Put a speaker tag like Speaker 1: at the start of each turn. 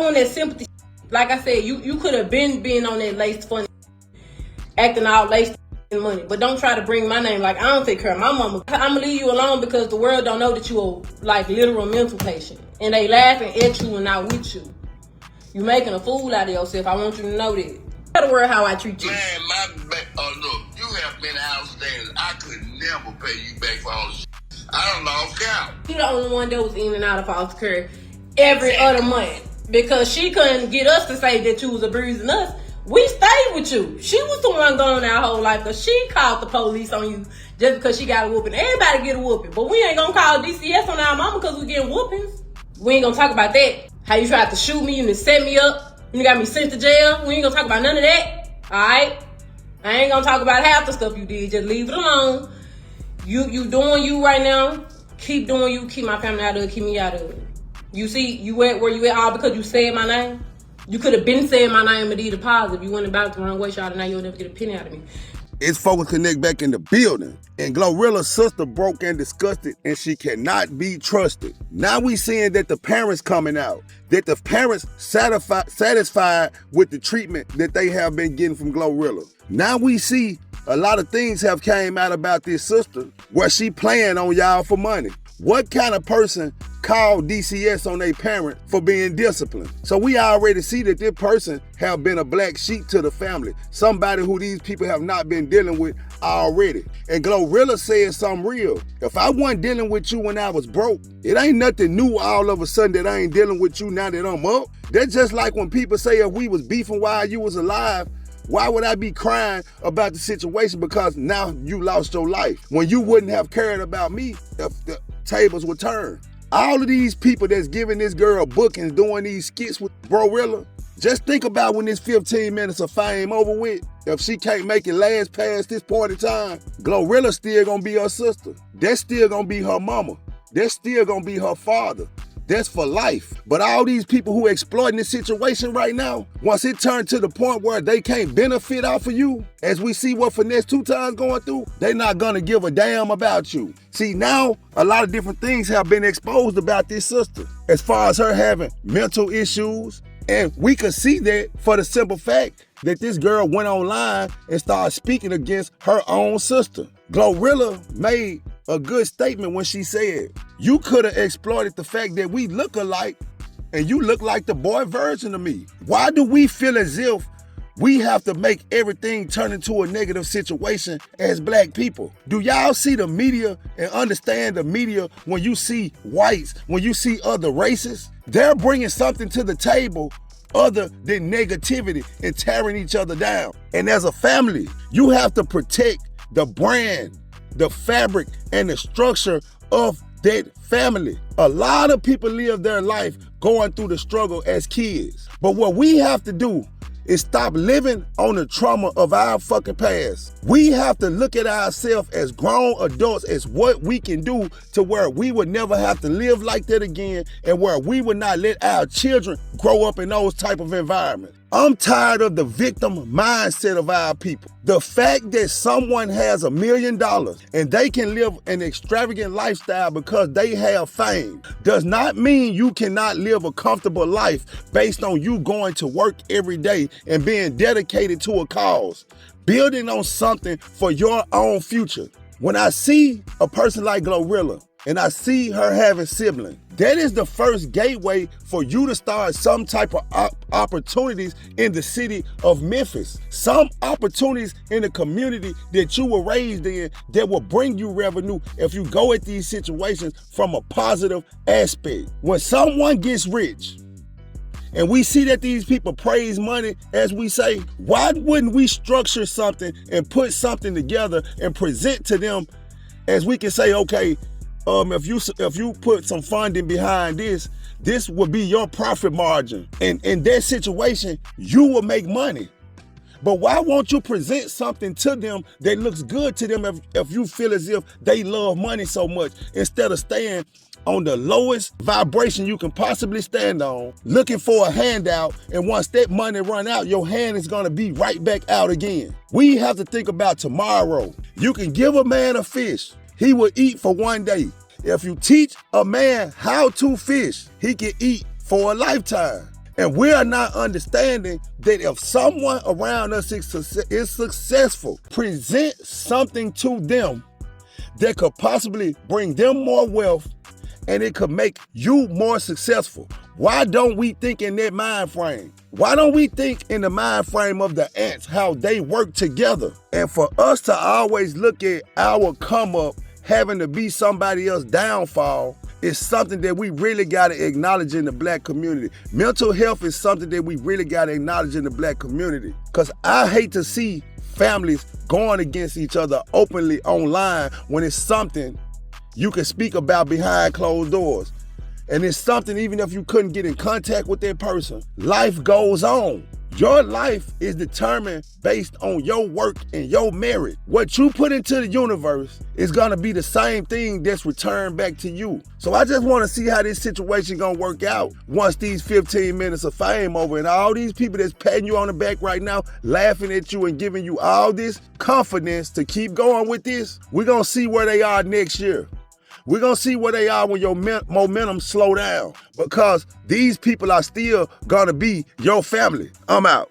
Speaker 1: doing that sympathy. Like I said, you could have been on that lace funny, acting all laced money. But don't try to bring my name like I don't take care of my mama. I'm gonna leave you alone because the world don't know that you a like literal mental patient. And they laughing at you and not with you. You making a fool out of yourself. I want you to know that. Tell the world how I treat you.
Speaker 2: Man, look, you have been outstanding. I could never pay you back for all the shit. I don't lost count.
Speaker 1: You the only one that was in and out of foster care every other month. Because she couldn't get us to say that you was abusing us. We stayed with you. She was the one going our whole life because she called the police on you just because she got a whooping. Everybody get a whooping. But we ain't going to call DCS on our mama because we getting whoopings. We ain't going to talk about that. How you tried to shoot me, you done set me up, you got me sent to jail. We ain't going to talk about none of that. Alright? I ain't going to talk about half the stuff you did. Just leave it alone. You doing you right now. Keep doing you. Keep my family out of it. Keep me out of it. You see, you at where you at all because you said my name? You could have been saying my name and did a positive. You went about it the wrong way, y'all, and now you'll never get a penny out of me.
Speaker 3: It's Focus Connect back in the building. And Glorilla's sister broke and disgusted, and she cannot be trusted. Now we seeing that the parents coming out, that the parents satisfied with the treatment that they have been getting from Glorilla. Now we see a lot of things have came out about this sister where she playing on y'all for money. What kind of person called DCS on their parent for being disciplined? So we already see that this person have been a black sheep to the family. Somebody who these people have not been dealing with already. And Glorilla said something real. If I wasn't dealing with you when I was broke, it ain't nothing new all of a sudden that I ain't dealing with you now that I'm up. That's just like when people say if we was beefing while you was alive, why would I be crying about the situation because now you lost your life when you wouldn't have cared about me if the tables would turn? All of these people that's giving this girl bookings, doing these skits with Glorilla, just think about when this 15 minutes of fame over with. If she can't make it last past this point in time, Glorilla still gonna be her sister. That's still gonna be her mama. That's still gonna be her father. That's for life. But all these people who exploiting this situation right now, once it turned to the point where they can't benefit off of you, as we see what Finesse 2 times going through, they not gonna give a damn about you. See, now a lot of different things have been exposed about this sister, as far as her having mental issues. And we could see that for the simple fact that this girl went online and started speaking against her own sister. Glorilla made a good statement when she said, you could have exploited the fact that we look alike and you look like the boy version of me. Why do we feel as if we have to make everything turn into a negative situation as black people? Do y'all see the media and understand the media when you see whites, when you see other races? They're bringing something to the table other than negativity and tearing each other down. And as a family, you have to protect the brand, the fabric, and the structure of that family. A lot of people live their life going through the struggle as kids. But what we have to do is stop living on the trauma of our fucking past. We have to look at ourselves as grown adults as what we can do to where we would never have to live like that again and where we would not let our children grow up in those type of environments. I'm tired of the victim mindset of our people. The fact that someone has $1 million and they can live an extravagant lifestyle because they have fame does not mean you cannot live a comfortable life based on you going to work every day and being dedicated to a cause, building on something for your own future. When I see a person like Glorilla and I see her having siblings, that is the first gateway for you to start some type of opportunities in the city of Memphis. Some opportunities in the community that you were raised in that will bring you revenue if you go at these situations from a positive aspect. When someone gets rich, and we see that these people praise money, as we say, why wouldn't we structure something and put something together and present to them as we can say, okay, if you put some funding behind this would be your profit margin. And in that situation, you will make money. But why won't you present something to them that looks good to them if you feel as if they love money so much, instead of staying on the lowest vibration you can possibly stand on, looking for a handout, and once that money run out, your hand is gonna be right back out again. We have to think about tomorrow. You can give a man a fish, he will eat for one day. If you teach a man how to fish, he can eat for a lifetime. And we are not understanding that if someone around us is successful, present something to them that could possibly bring them more wealth and it could make you more successful. Why don't we think in that mind frame? Why don't we think in the mind frame of the ants, how they work together? And for us to always look at our come up having to be somebody else's downfall is something that we really got to acknowledge in the black community. Mental health is something that we really got to acknowledge in the black community. Because I hate to see families going against each other openly online when it's something you can speak about behind closed doors. And it's something, even if you couldn't get in contact with that person, life goes on. Your life is determined based on your work and your merit. What you put into the universe is gonna be the same thing that's returned back to you. So I just wanna see how this situation gonna work out once these 15 minutes of fame over and all these people that's patting you on the back right now, laughing at you and giving you all this confidence to keep going with this. We're gonna see where they are next year. We're going to see where they are when your momentum slow down, because these people are still going to be your family. I'm out.